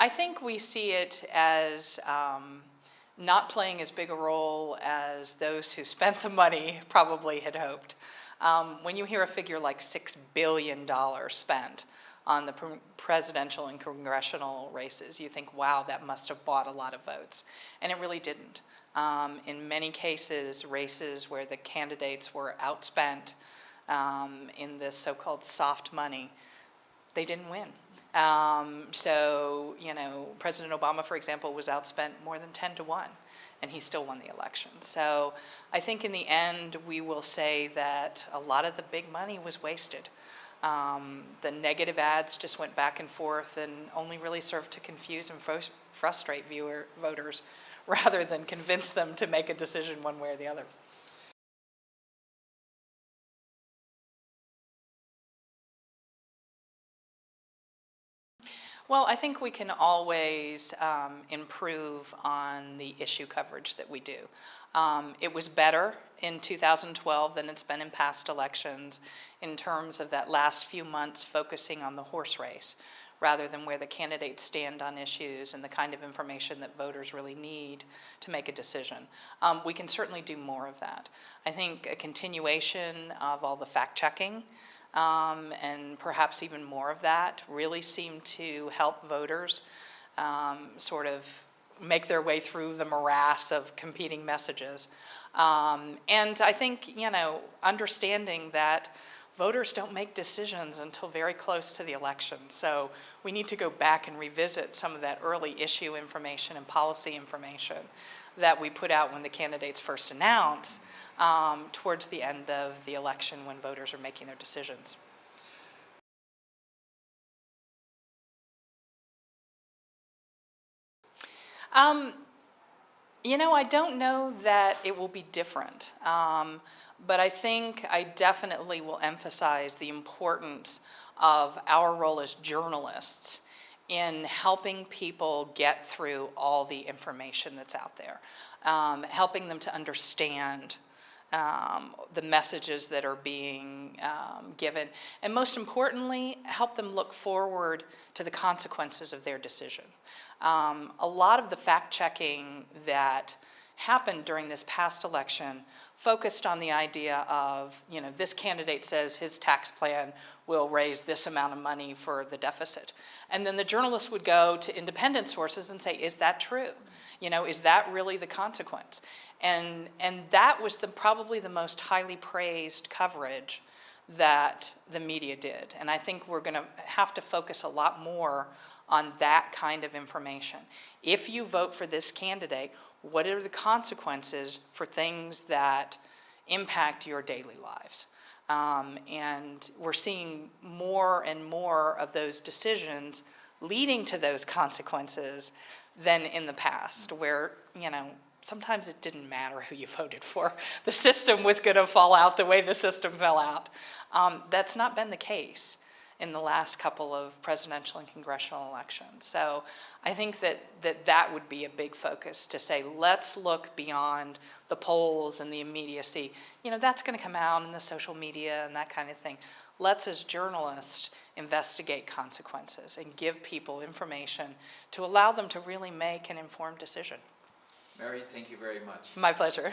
I think we see it as not playing as big a role as those who spent the money probably had hoped. When you hear a figure like $6 billion spent on the presidential and congressional races, you think, wow, that must have bought a lot of votes. And it really didn't. In many cases, races where the candidates were outspent in this so-called soft money, they didn't win. So, President Obama, for example, was outspent more than 10-1, and he still won the election. So I think in the end, we will say that a lot of the big money was wasted. The negative ads just went back and forth and only really served to confuse and frustrate voters rather than convince them to make a decision one way or the other. Well, I think we can always improve on the issue coverage that we do. It was better in 2012 than it's been in past elections in terms of that last few months focusing on the horse race rather than where the candidates stand on issues and the kind of information that voters really need to make a decision. We can certainly do more of that. I think a continuation of all the fact-checking and perhaps even more of that really seemed to help voters sort of make their way through the morass of competing messages. And I think, understanding that voters don't make decisions until very close to the election. So we need to go back and revisit some of that early issue information and policy information that we put out when the candidates first announce towards the end of the election when voters are making their decisions. I don't know that it will be different, but I think I definitely will emphasize the importance of our role as journalists in helping people get through all the information that's out there, helping them to understand the messages that are being given, and most importantly, help them look forward to the consequences of their decision. A lot of the fact-checking that happened during this past election focused on the idea of, this candidate says his tax plan will raise this amount of money for the deficit. And then the journalists would go to independent sources and say, is that true? Is that really the consequence? And that was probably the most highly praised coverage that the media did. And I think we're going to have to focus a lot more on that kind of information. If you vote for this candidate, what are the consequences for things that impact your daily lives? And we're seeing more and more of those decisions leading to those consequences than in the past, where, sometimes it didn't matter who you voted for. The system was going to fall out the way the system fell out. That's not been the case in the last couple of presidential and congressional elections. So I think that would be a big focus, to say, let's look beyond the polls and the immediacy. That's going to come out in the social media and that kind of thing. Let's, as journalists, investigate consequences and give people information to allow them to really make an informed decision. Mary, thank you very much. My pleasure.